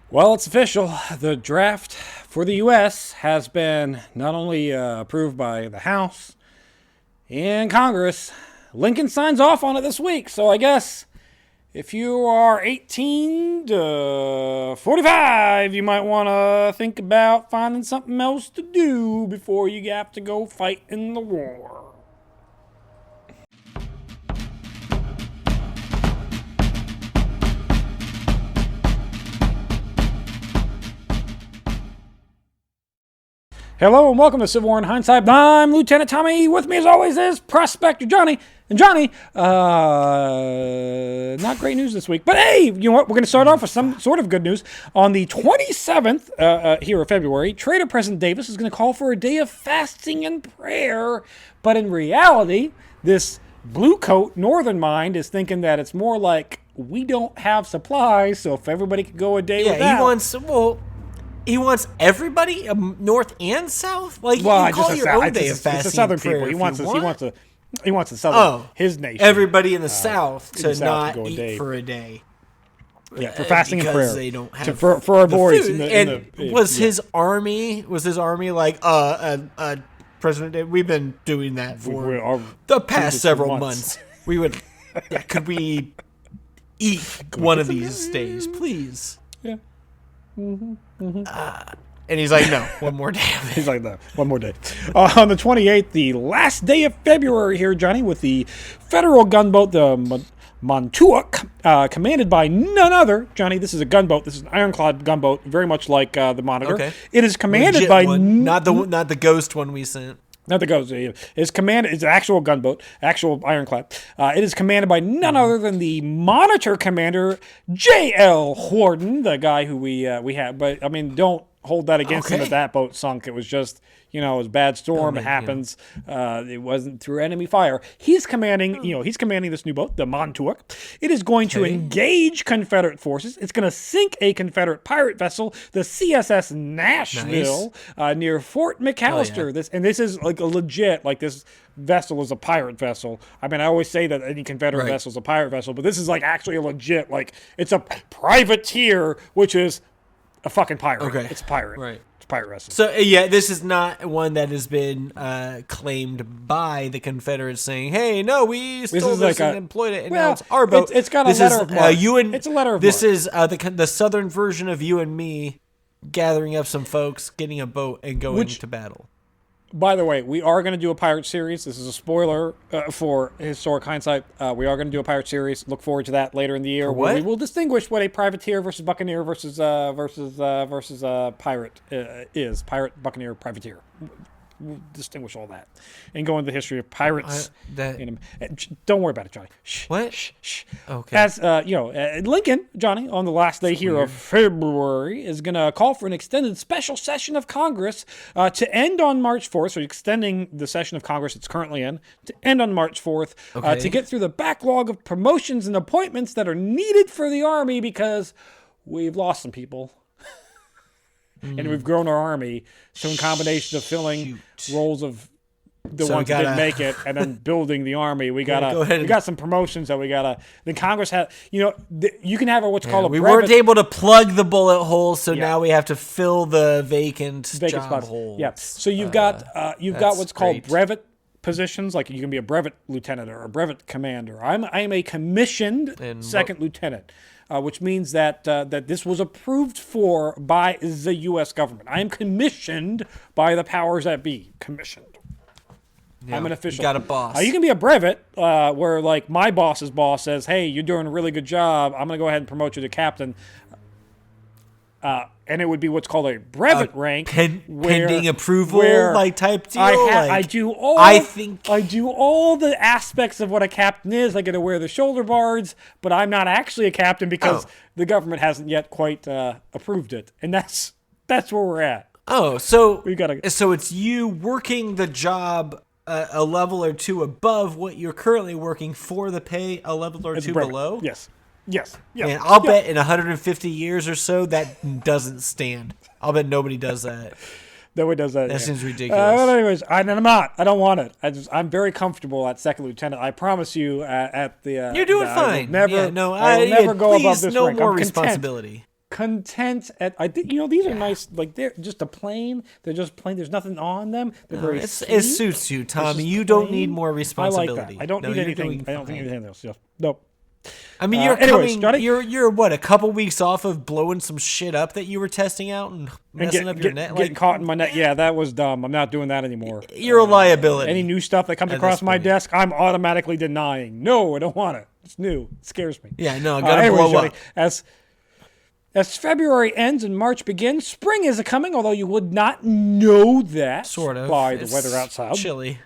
Well, it's official. The draft for the U.S. has been not only approved by the House and Congress, Lincoln signs off on it this week. So I guess if you are 18 to 45, you might want to think about finding something else to do before you have to go fight in the war. Hello and welcome to Civil War in Hindsight. I'm Lieutenant Tommy. With me as always is Prospector Johnny. And Johnny, not great news this week. But hey, you know what? We're going to start off with some sort of good news. On the 27th here of February, Trader President Davis is going to call for a day of fasting and prayer. But in reality, this blue coat northern mind is thinking that it's more like we don't have supplies, so if everybody could go a day without. Yeah, he wants everybody, North and South. Like, you call your own day of fasting. It's the Southern people. He wants the Southern, his nation. Everybody in the South to South not eat for a day. Yeah, for fasting and prayer. They don't have for our boys. Was his army like President Davis? We've been doing that for the past several months. We would, could we eat one of these days, please? Yeah. Mm-hmm. And he's like, no, one more day. He's like, no, one more day. On the 28th, the last day of February here, Johnny, with the federal gunboat, the Montauk, commanded by none other. Johnny, this is a gunboat. This is an ironclad gunboat, very much like the Monitor. Okay. It is commanded by not the ghost one we sent. Not the ghost. It's commanded. It's an actual gunboat, actual ironclad. It is commanded by none other than the Monitor commander, J.L. Horden, the guy who we had. But I mean, don't hold that against him. That boat sunk. It was just, it was a bad storm. It happens. It wasn't through enemy fire. He's commanding. He's commanding this new boat, the Montauk. It is going to engage Confederate forces. It's going to sink a Confederate pirate vessel, the CSS Nashville, near Fort McAllister. This is like a legit, like this vessel is a pirate vessel. I mean, I always say that any Confederate vessel is a pirate vessel, but this is like actually a legit, like it's a privateer, which is a fucking pirate. Okay. It's a pirate. Right. It's a pirate vessel. So, this is not one that has been claimed by the Confederates saying, hey, no, we stole this and employed it, and now it's our boat. It's got a letter of marque. It's a letter of marque. This is the southern version of you and me gathering up some folks, getting a boat, and going to battle. By the way, we are going to do a pirate series. This is a spoiler for Historic Hindsight. We are going to do a pirate series. Look forward to that later in the year, where we will distinguish what a privateer versus buccaneer versus pirate is. Pirate, buccaneer, privateer. We'll distinguish all that and go into the history of pirates. Don't worry about it, Johnny. What? Shh. Okay. As Lincoln, Johnny, on the last day of February, is going to call for an extended special session of Congress to end on March 4th. So extending the session of Congress it's currently in to end on March 4th to get through the backlog of promotions and appointments that are needed for the Army because we've lost some people. And we've grown our Army. So in combination of filling roles of the ones that didn't make it and then building the Army, we got some promotions that we gotta. Then Congress had, you can have what's called a we brevet. weren't able to plug the bullet holes, so now we have to fill the vacant job spots. holes. Yeah. So you've got what's called brevet positions, like you can be a brevet lieutenant or a brevet commander. I'm a commissioned second lieutenant. Which means that this was approved for by the U.S. government. I am commissioned by the powers that be. Commissioned. Yeah, I'm an official. You got a boss. You can be a brevet, where like my boss's boss says, "Hey, you're doing a really good job. I'm going to go ahead and promote you to captain." And it would be what's called a brevet rank, pending approval, like type deal. I do all the aspects of what a captain is. I get to wear the shoulder bards, but I'm not actually a captain because the government hasn't yet quite approved it, and that's where we're at. Oh, so so it's you working the job a level or two above what you're currently working for the pay a level or two below. Yes. Yes. Yeah. And I'll bet in 150 years or so that doesn't stand. I'll bet nobody does that. Nobody does that. That seems ridiculous. But anyways, I'm not. I don't want it. I'm very comfortable at second lieutenant. I promise you. At the you're doing fine. I will never go above this no rank. more I'm responsibility. content at. I think these are nice. Like they're just a plain. They're just plain. There's nothing on them. They're very. It suits you, Tommy. You don't need more responsibility. I like that. I don't need anything. I don't think anything else. Yeah. Nope. I mean, you're what, a couple weeks off of blowing some shit up that you were testing out and messing up your net? Getting caught in my net. Yeah, that was dumb. I'm not doing that anymore. You're a liability. Any new stuff that comes across my desk, I'm automatically denying. No, I don't want it. It's new. It scares me. Yeah, no, gotta blow up. As February ends and March begins, spring is coming, although you would not know that sort of by the weather outside. Chilly.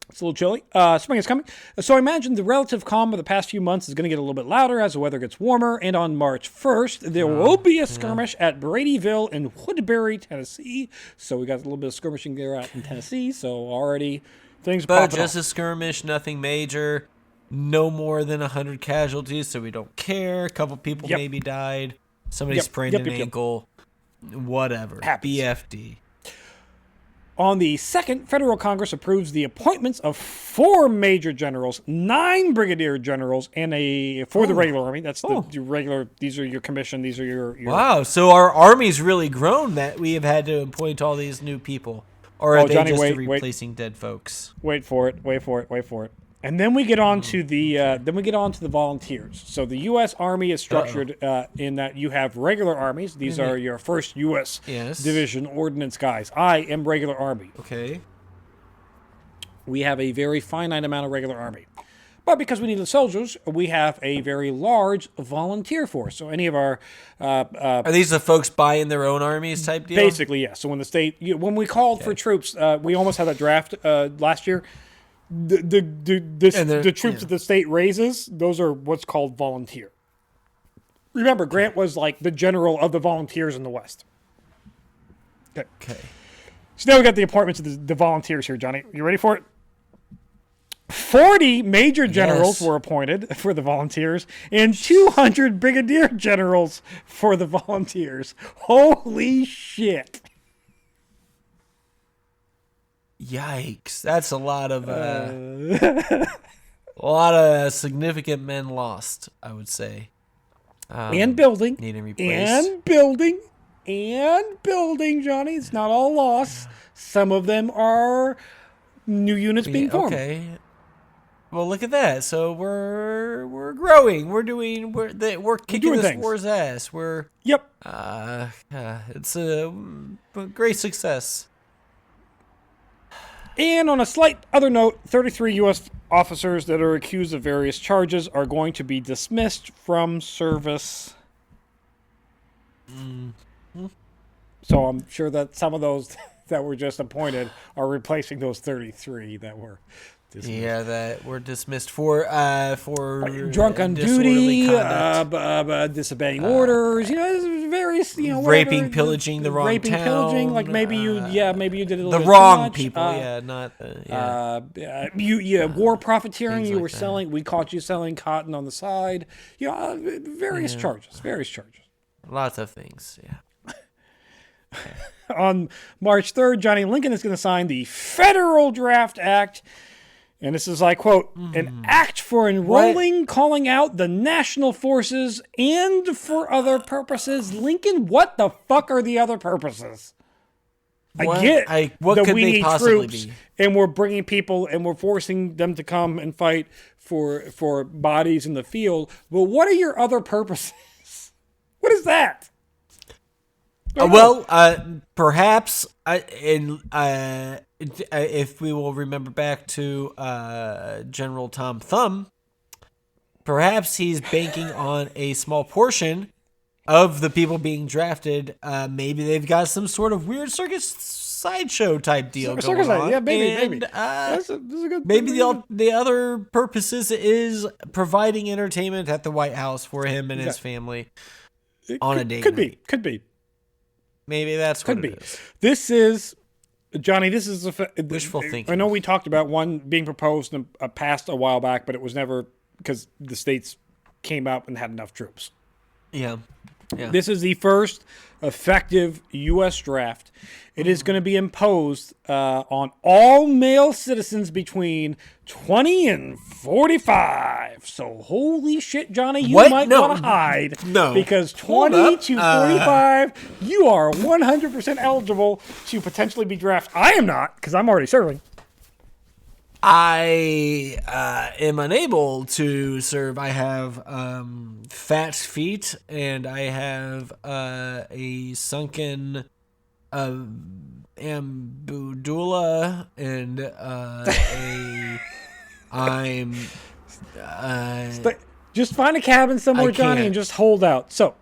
It's a little chilly. Spring is coming. So I imagine the relative calm of the past few months is going to get a little bit louder as the weather gets warmer. And on March 1st, there will be a skirmish at Bradyville in Woodbury, Tennessee. So we got a little bit of skirmishing there out in Tennessee. So already things popping But just a skirmish, nothing major. No more than 100 casualties, so we don't care. A couple people maybe died. Somebody sprained an ankle. Whatever. Happens. BFD. On the 2nd, federal Congress approves the appointments of 4 major generals, 9 brigadier generals, and for the regular army. That's the regular. These are your commission. These are your. Wow. So our army's really grown that we have had to appoint all these new people, or are they Johnny, just replacing dead folks? Wait for it. And then we get on to the volunteers. So the U.S. Army is structured in that you have regular armies. These are your first U.S. Division ordnance guys. I am regular Army. Okay. We have a very finite amount of regular Army. But because we need the soldiers, we have a very large volunteer force. So any of our... are these the folks buying their own armies type deal? Basically, yes. So when we called for troops, we almost had a draft last year. The troops that the state raises, those are what's called volunteer. Remember, Grant was like the general of the volunteers in the West. Okay. So now we got the appointments of the volunteers here, Johnny. You ready for it? 40 major generals were appointed for the volunteers and 200 brigadier generals for the volunteers. Holy shit. Yikes! That's a lot of significant men lost, I would say. And building, needing replaced. and building, Johnny. It's not all loss. Some of them are new units being formed. Okay. Well, look at that. So we're growing. We're kicking this war's ass. It's a great success. And on a slight other note, 33 U.S. officers that are accused of various charges are going to be dismissed from service. Mm-hmm. So I'm sure that some of those that were just appointed are replacing those 33 that were dismissed. Yeah, that were dismissed for drunk on duty, disobeying orders. Various, raping, pillaging the wrong town. Pillaging. Like maybe you did it a little the bit wrong too much. people. War profiteering. You were that. selling. We caught you selling cotton on the side. Various charges. Lots of things. Yeah. On March 3rd, Johnny Lincoln is going to sign the Federal Draft Act. And this is, I quote, an act for enrolling, calling out the national forces, and for other purposes. Lincoln, what the fuck are the other purposes? What? I get what that could we they need possibly troops, be? and we're bringing people, and we're forcing them to come and fight for bodies in the field. But what are your other purposes? What is that? Perhaps if we will remember back to General Tom Thumb, perhaps he's banking on a small portion of the people being drafted. Maybe they've got some sort of weird circus sideshow type deal going on. Yeah, maybe. That's a good maybe the other purposes is providing entertainment at the White House for him and his family on a day. Could be. Maybe that's what it is. This is, Johnny, this is wishful thinking. I know we talked about one being proposed and passed a while back, but it was never because the states came out and had enough troops. Yeah. Yeah. This is the first effective U.S. draft. It is going to be imposed on all male citizens between 20 and 45. So, holy shit, Johnny, you might want to hide. No. Because 20 to 45, you are 100% eligible to potentially be drafted. I am not, because I'm already serving. I am unable to serve. I have fat feet, and I have a sunken ambudula, and I'm just find a cabin somewhere, Johnny, and just hold out. So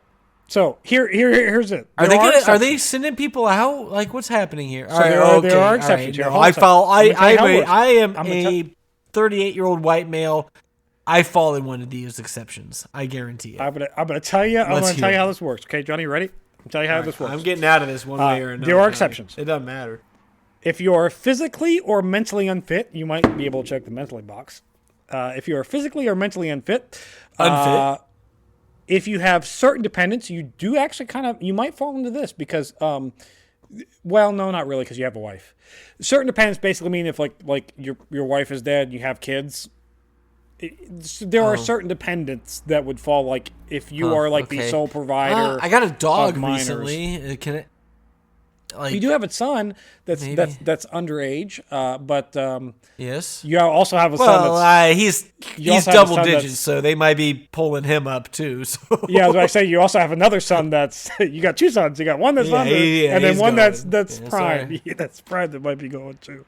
here's it. Are they sending people out? Like, what's happening here? So there are exceptions. Right, no, I am a 38-year-old white male. I fall in one of these exceptions. I guarantee it. I'm gonna tell you. I'm gonna tell you how this works. Okay, Johnny, ready? I'm tell you how this works. I'm getting out of this one way or another. There are exceptions. It doesn't matter. If you are physically or mentally unfit, you might be able to check the mentally box. If you are physically or mentally unfit, if you have certain dependents, you do actually you might fall into this because, well, no, not really, because you have a wife. Certain dependents basically mean if like your wife is dead and you have kids. There are certain dependents that would fall, like if you are the sole provider. I got a dog recently. Can it? Like, you do have a son that's underage, but yes, you also have a son. Well, he's double digits, so they might be pulling him up too. So. Yeah, as I say, you also have another son that's you got two sons. You got one that's under, and then one that's prime. Yeah, that's prime that might be going too.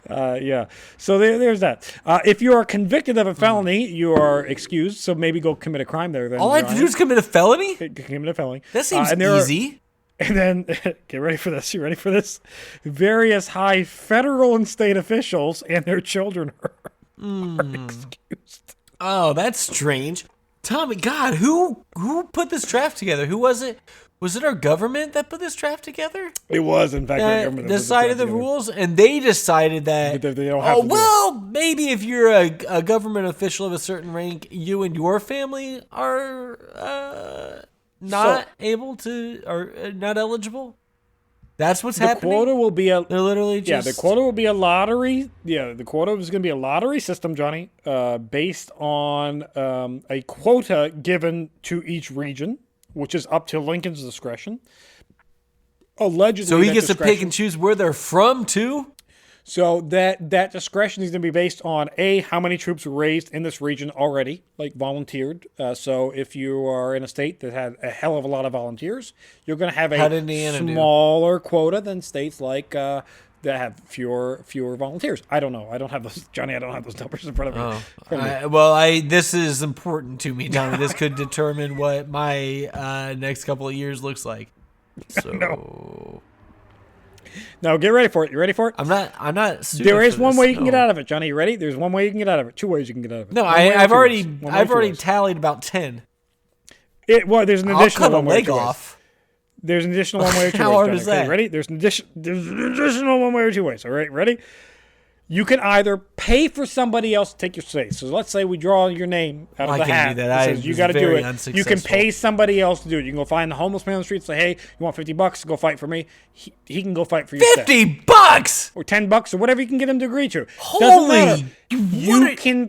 Yeah, so there's that. If you are convicted of a felony, you are excused. So maybe go commit a crime there. Then all I have to do is commit a felony. Commit a felony. That seems easy. And then, get ready for this. You ready for this? Various high federal and state officials and their children are excused. Oh, that's strange. Tommy, God, who put this draft together? Who was it? Was it our government that put this draft together? It was, in fact, our government. Decided the rules, and they decided that, they don't have to maybe if you're a government official of a certain rank, you and your family are... not able to, or not eligible. That's what's happening. The quota will be they're literally just the quota will be a lottery. Yeah, the quota is going to be a lottery system, Johnny, based on a quota given to each region, which is up to Lincoln's discretion. Allegedly, so he gets to pick and choose where they're from too. So that discretion is going to be based on how many troops were raised in this region already, like volunteered. So if you are in a state that had a hell of a lot of volunteers, you're going to have a smaller quota than states like that have fewer volunteers. I don't know. I don't have those, Johnny. I don't have those numbers in front of me. This is important to me, Johnny. This could determine what my next couple of years looks like. So. No, get ready for it. You ready for it? I'm not. There is one way you can get out of it, Johnny. You ready? There's one way you can get out of it. Two ways you can get out of it. No, I've already tallied about 10. There's an additional one way. I'll cut a leg off. There's an additional one way or two ways. How hard is that? Okay, ready? There's an additional one way or two ways. All right, ready? You can either pay for somebody else to take your space. So let's say we draw your name out of the hat. I can't do that. Says you got to do it. You can pay somebody else to do it. You can go find the homeless man on the street and say, "Hey, you want $50 to go fight for me?" He can go fight for you. $50 or $10 or whatever you can get him to agree to. Holy!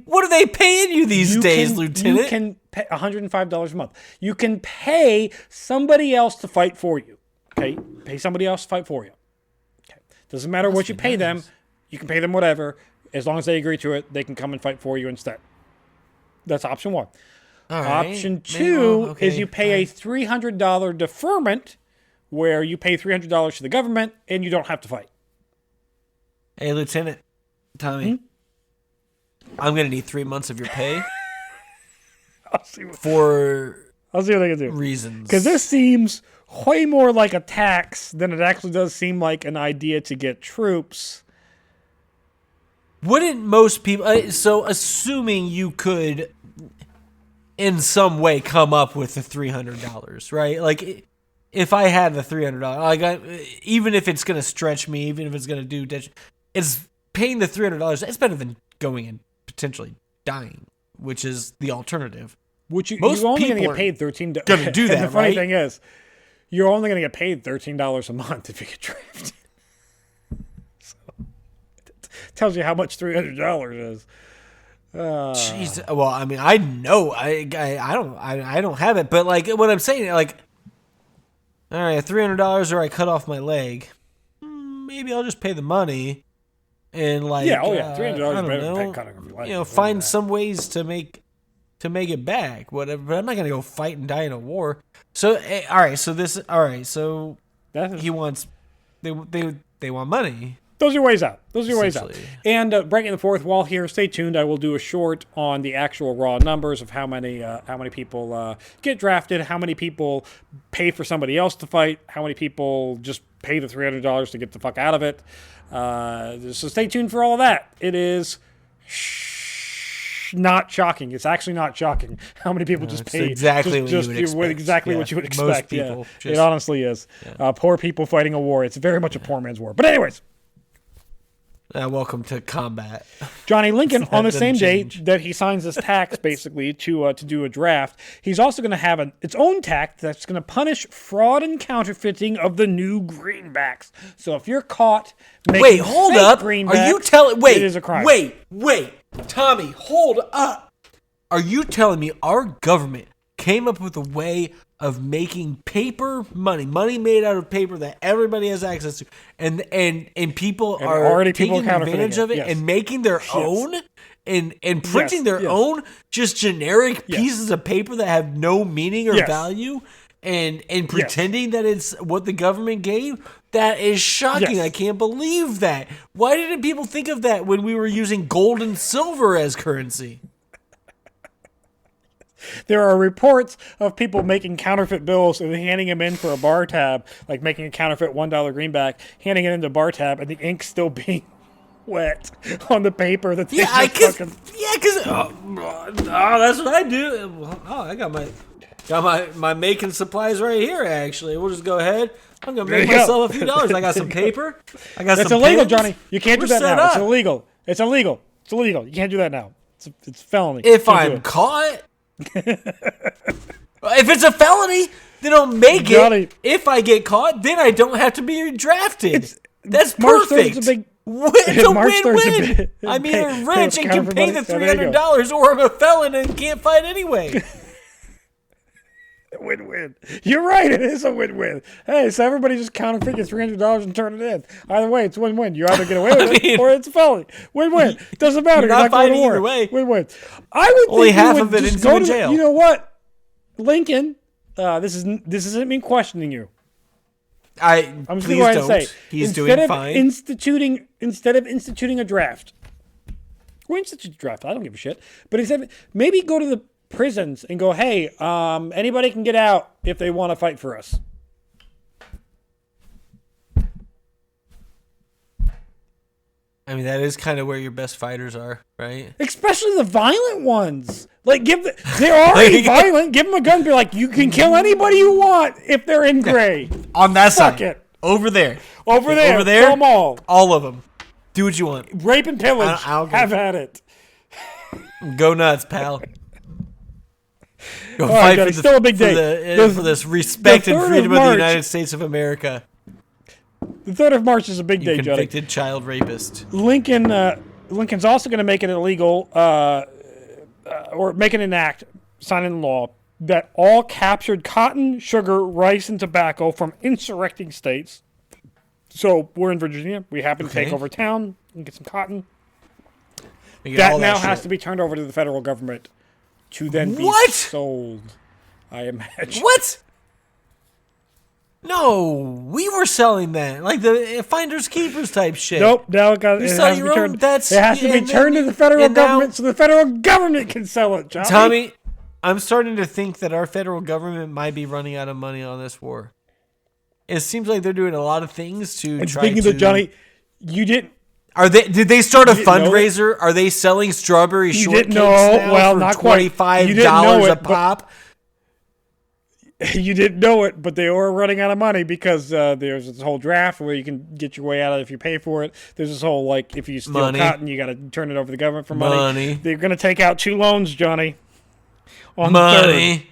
What are they paying you these days, Lieutenant? You can pay $105 a month. You can pay somebody else to fight for you. Okay, pay somebody else to fight for you. Okay, doesn't matter what you pay them. You can pay them whatever. As long as they agree to it, they can come and fight for you instead. That's option one. Option two is you pay a $300 deferment where you pay $300 to the government and you don't have to fight. Hey, Lieutenant Tommy, I'm going to need 3 months of your pay I'll see what I can do. Reasons. Because this seems way more like a tax than it actually does seem like an idea to get troops. Wouldn't most people... So, assuming you could, in some way, come up with the $300, right? Like, if I had the $300, even if it's going to stretch me, even if it's going to do... It's paying the $300. It's better than going and potentially dying, which is the alternative. Which Most you're only going to people get paid $13. Going to do that, and the funny right? thing is, you're only going to get paid $13 a month if you get drafted. So, it tells you how much $300 is. Jeez. Well, I mean, I know I don't have it, but like what I'm saying, like, all right, $300 or I cut off my leg. Maybe I'll just pay the money and like $300 I don't better know, than cutting off your leg. you know, find some ways to make it back. Whatever, but I'm not gonna go fight and die in a war. So so he wants they want money. Those are ways out. And breaking the fourth wall here. Stay tuned. I will do a short on the actual raw numbers of how many people get drafted, how many people pay for somebody else to fight, how many people just pay the $300 to get the fuck out of it. So stay tuned for all of that. It is not shocking. It's actually not shocking how many people just pay exactly what you would expect. Exactly what you would expect. Most people. It honestly is. Poor people fighting a war. It's very much a poor man's war. But anyways. Welcome to combat. Johnny Lincoln, on the same day that he signs this tax, basically, to do a draft, he's also going to have its own tax that's going to punish fraud and counterfeiting of the new greenbacks. So if you're caught making hold fake up. greenbacks, Are you telling? it is a crime. Wait, Tommy, hold up. Are you telling me our government came up with a way of making paper money made out of paper that everybody has access to, and people are taking advantage of it and making their own and printing their own just generic pieces of paper that have no meaning or value and pretending that it's what the government gave? That is shocking. I can't believe that. Why didn't people think of that when we were using gold and silver as currency? There are reports of people making counterfeit bills and handing them in for a bar tab, like making a counterfeit $1 greenback, handing it into a bar tab, and the ink still being wet on the paper. That because that's what I do. Oh, I got my making supplies right here. Actually, we'll just go ahead. I'm gonna make myself a few dollars. I got some paper. I got That's some illegal, pens. Johnny. You can't do that now. It's illegal. It's illegal. You can't do that now. It's felony. If I'm caught. If it's a felony, then I'll make it. If I get caught, then I don't have to be drafted. That's March perfect. 3rd is a big, it's a win-win. I'm either rich and can pay the $300, or I'm a felon and can't fight anyway. Win-win. You're right. It is a win-win. Hey, so everybody just counterfeit your $300 and turn it in. Either way, it's win-win. You either get away with it or it's a felony. Win-win. Doesn't matter. You're not fighting either way. way. Win-win. I would only think half you of it just ends go in to jail. You know what, Lincoln? This isn't me questioning you. I'm just going to go ahead and say he's doing fine. Instead of instituting a draft, or institute a draft. I don't give a shit. But instead, maybe go to the prisons and go, hey, anybody can get out if they want to fight for us. I mean, that is kind of where your best fighters are, right? Especially the violent ones. Like, they're already violent. Give them a gun and be like, you can kill anybody you want if they're in gray. On that Fuck side. it. Over there. Over there. Kill them all. All of them. Do what you want. Rape and pillage. Have at it. Go nuts, pal. Go fight for still a big day. For this respect and freedom of the United States of America. The 3rd of March is a big day, Johnny. Convicted child rapist. Lincoln's also going to make it illegal, or make it an act, sign in law, that all captured cotton, sugar, rice, and tobacco from insurrecting states. So we're in Virginia. We happen to take over town and get some cotton. That now has to be turned over to the federal government to then be sold, I imagine. What? No, we were selling that, like the finders keepers type shit. Nope, now it has to be turned to the federal government so the federal government can sell it, Johnny. Tommy, I'm starting to think that our federal government might be running out of money on this war. It seems like they're doing a lot of things to try to... Speaking of Johnny, you didn't... Did they start a fundraiser? Are they selling strawberry shortcakes now for $25 a pop? You didn't know it, but they were running out of money because there's this whole draft where you can get your way out of it if you pay for it. There's this whole, like, if you steal cotton, you got to turn it over to the government for money. They're going to take out 2 loans, Johnny. on money. the 3rd.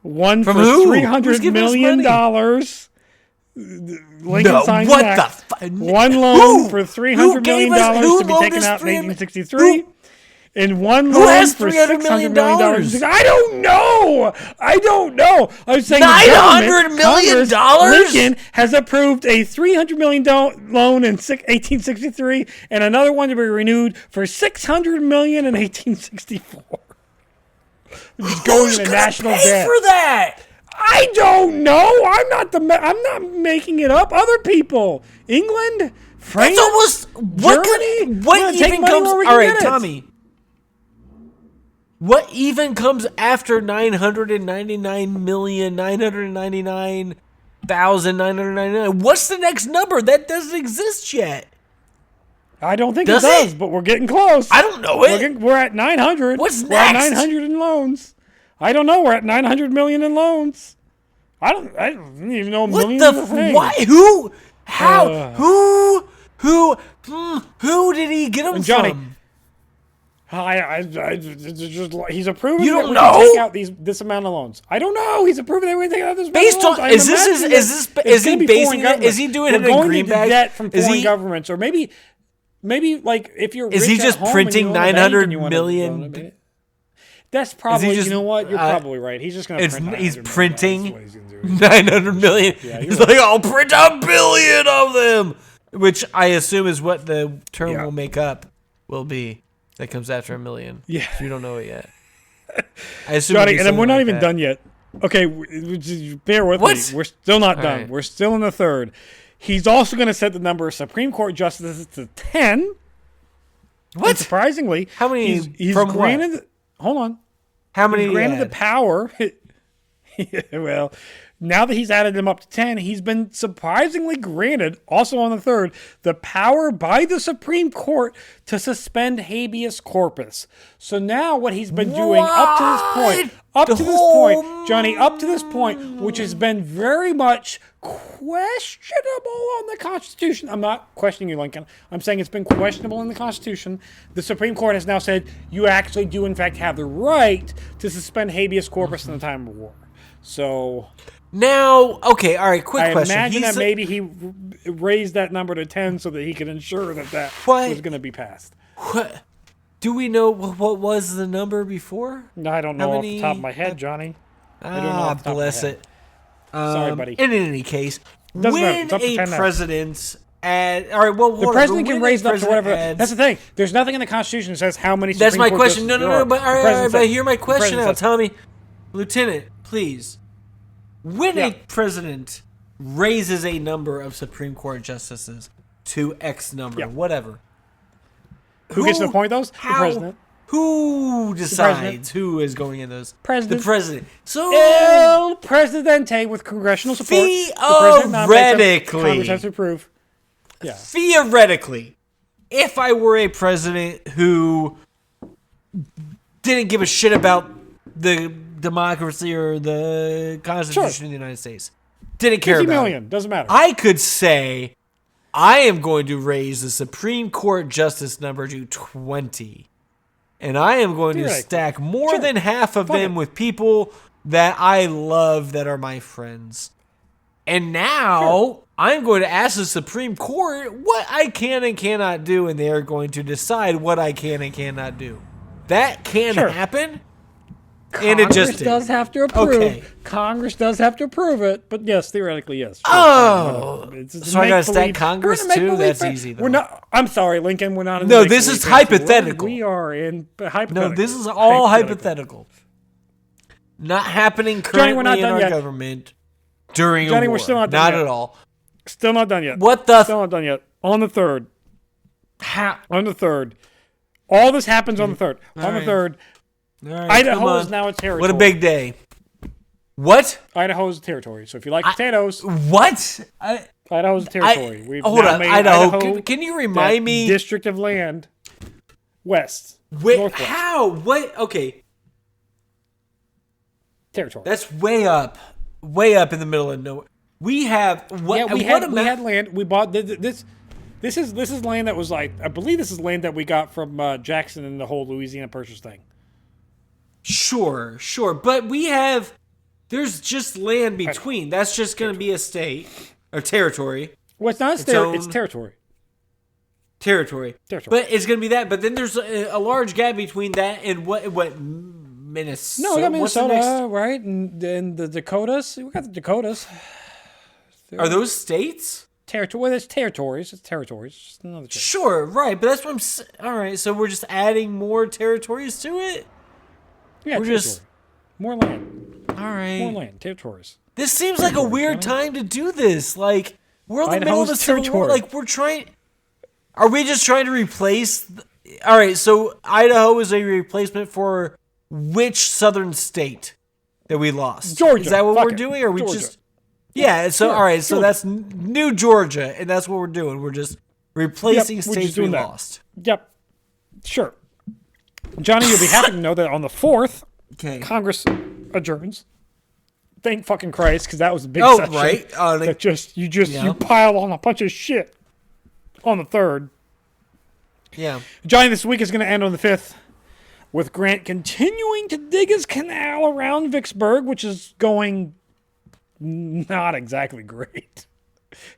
One From for who? $300 million. Lincoln signs what an act. the One loan for $300 million to be taken out in 1863. And one loan for $600 million. I don't know. I was saying $900 million. Lincoln has approved a $300 million loan in 1863 and another one to be renewed for $600 million in 1864. Who's going national debt for that? I don't know. I'm not making it up. Other people, England, France, it's almost Germany. What even comes? All right, Tommy. What even comes after 999,999,999? What's the next number? That doesn't exist yet. I don't think it does, but we're getting close. I don't know it. We're at 900. What's we're at next? 900 in loans. I don't know. We're at 900 million in loans. I don't even know. What the? Why? Who? How? Who did he get them Johnny, from? He's approving. You don't know? Take out this amount of loans. I don't know. He's approving that we take out this amount of loans. Is he basing it? Is he doing it in Greenbacks? Debt from foreign governments, or maybe like if you're is rich he just at home printing 900 million? That's probably. You know what? You're probably right. He's just going to print. He's printing 900 million. Yeah, he's like, I'll print 1 billion of them, which I assume is what the term will make up. Will be that comes after 1 million. Yeah, you don't know it yet. I assume. Johnny, and then we're not even done yet. Okay, bear with me. We're still not done. Right. We're still in the 3rd. He's also going to set the number of Supreme Court justices to 10. What? And surprisingly, how many? He's from granted. What? Hold on. How many? He's granted the power. Well, now that he's added them up to 10, he's been surprisingly granted, also on the 3rd, the power by the Supreme Court to suspend habeas corpus. So now what he's been doing up to this point, Johnny, which has been very much questionable on the Constitution. I'm not questioning you, Lincoln. I'm saying it's been questionable in the Constitution. The Supreme Court has now said you actually do, in fact, have the right to suspend habeas corpus in the time of war. So now, okay, all right. Quick question. I imagine that maybe he raised that number to 10 so that he could ensure that was going to be passed. What? Do we know what was the number before? No, I don't know off the top of my head, Johnny. I don't know off the top bless of my head. it. Sorry, buddy. And in any case, when a president all right, well, the president can raise it up to whatever. That's the thing. There's nothing in the Constitution that says how many. That's my question. No. But all right, but hear my question now, says, Tommy, Lieutenant, please. When a president raises a number of Supreme Court justices to X number, whatever, who gets to appoint those? The president. Who decides who is going in those? President. The president. So El Presidente with congressional support. Theoretically, Congress has to approve. Yeah. Theoretically, if I were a president who didn't give a shit about the democracy or the Constitution of the United States, didn't care about 50 million, doesn't matter. I could say, I am going to raise the Supreme Court justice number to 20. And I am going to stack more than half of them with people that I love that are my friends. And now I'm going to ask the Supreme Court what I can and cannot do, and they are going to decide what I can and cannot do. That can happen. And it just does have to approve. Okay. Congress does have to approve it, but yes, theoretically, yes. Sure, so I got to stack Congress too? That's easy, though. We're not. I'm sorry, Lincoln. We're not in No, this is hypothetical. We are in hypothetical. No, this is all hypothetical. Not happening currently in our government during a war. We're still not done yet. Not at all. Still not done yet. What the? Still not done yet. On the 3rd. How? On the 3rd. All this happens on the 3rd. On the 3rd. Right, Idaho is now a territory. What a big day. What? Idaho is a territory. So if you like potatoes. What? Idaho is a territory. We've hold on. Idaho. Can you remind me? District of land. West. Wait, northwest. how? What? Okay. Territory. That's way up. Way up in the middle of nowhere. We have. What, yeah, we had land. We bought this. This is land that was like, I believe this is land that we got from Jackson and the whole Louisiana Purchase thing. Sure. But there's just land between. That's just going to be a state or territory. Well, it's not a state. It's territory. Territory. But it's going to be that. But then there's a large gap between that and what Minnesota? No, we got Minnesota, right? And the Dakotas. We got the Dakotas. Are those states? Territory. Well, it's territories. It's territories. It's just another territory. Sure, right. But that's what I'm saying. All right, so we're just adding more territories to it? Yeah, we're just more land. All right. More land. Territories. This seems like a weird time to do this. Like, we're in the middle of the Civil War. Like, we're trying... Are we just trying to replace... All right, so Idaho is a replacement for which southern state that we lost? Georgia. Is that what we're doing? Or are we just... Yeah, so, all right, so that's New Georgia, and that's what we're doing. We're just replacing states we lost. Yep. Sure. Johnny, you'll be happy to know that on the 4th, Congress adjourns. Thank fucking Christ, because that was a big session. Oh, right. That you pile on a bunch of shit on the 3rd. Yeah. Johnny, this week is going to end on the 5th with Grant continuing to dig his canal around Vicksburg, which is going not exactly great.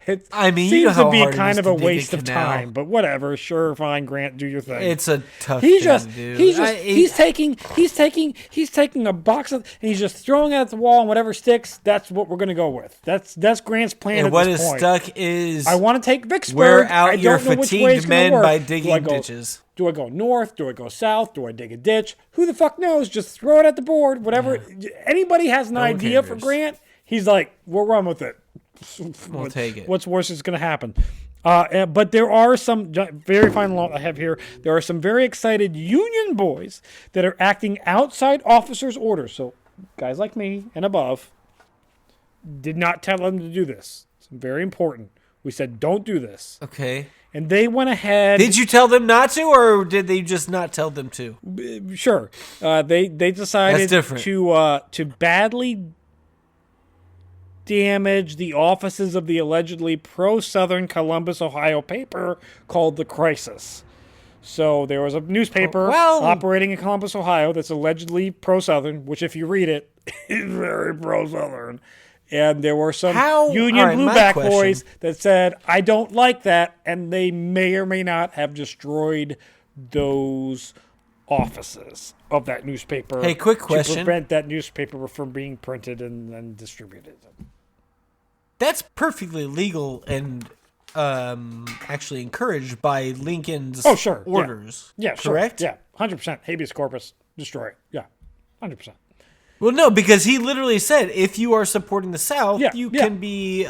It seems to be kind of a waste of time, but whatever. Sure, fine, Grant, do your thing. It's a tough thing, dude. He's taking a box of, and he's just throwing it at the wall, and whatever sticks, that's what we're going to go with. That's Grant's plan. And what is stuck is I want to take Vicksburg. Wear out your fatigued men by digging ditches. Do I go north? Do I go south? Do I dig a ditch? Who the fuck knows? Just throw it at the board. Whatever. Anybody has an idea for Grant, he's like, we'll run with it. We'll take it. What's worse is going to happen. But there are some very final note I have here. There are some very excited union boys that are acting outside officers' orders. So guys like me and above did not tell them to do this. It's very important. We said, don't do this. Okay. And they went ahead. Did you tell them not to, or did they just not tell them to? Sure. They decided to badly damage the offices of the allegedly pro-Southern Columbus, Ohio paper called The Crisis. So there was a newspaper operating in Columbus, Ohio that's allegedly pro-Southern, which if you read it, is very pro-Southern. And there were some Union Blueback boys that said, I don't like that, and they may or may not have destroyed those offices of that newspaper. Hey, quick question. To prevent that newspaper from being printed and then distributed. That's perfectly legal and actually encouraged by Lincoln's orders. Yeah, correct? Sure. Yeah, 100%. Habeas corpus, destroy it. Yeah, 100%. Well, no, because he literally said if you are supporting the South, you can be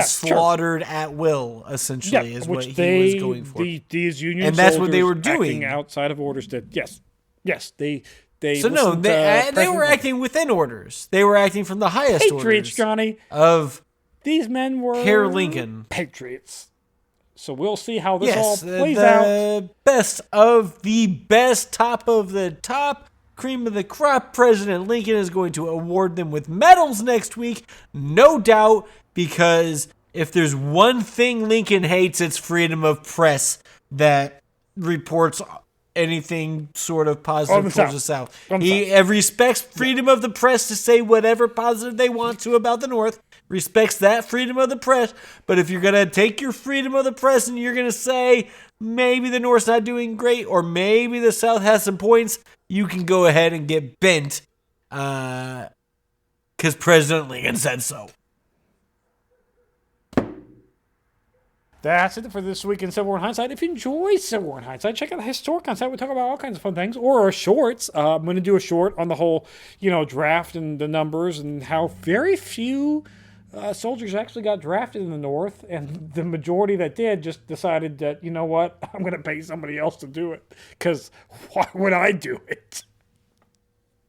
slaughtered at will, essentially, is what he was going for. These union and that's what they were doing. Outside of orders did. Yes, they so no, they were acting within orders. They were acting from the highest Patriots, orders. Johnny. Of these men were Herr Lincoln. Patriots. So we'll see how this all plays out. The best of the best, top of the top, cream of the crop. President Lincoln is going to award them with medals next week, no doubt, because if there's one thing Lincoln hates, it's freedom of press that reports anything sort of positive towards the South. He respects freedom of the press to say whatever positive they want to about the North, respects that freedom of the press, but if you're going to take your freedom of the press and you're going to say maybe the North's not doing great or maybe the South has some points, you can go ahead and get bent because President Lincoln said so. That's it for this week in Civil War in Hindsight. If you enjoy Civil War in Hindsight, check out the Historic Hindsight. We talk about all kinds of fun things. Or our shorts. I'm going to do a short on the whole, draft and the numbers and how very few soldiers actually got drafted in the North. And the majority that did just decided that, you know what, I'm going to pay somebody else to do it. Because why would I do it?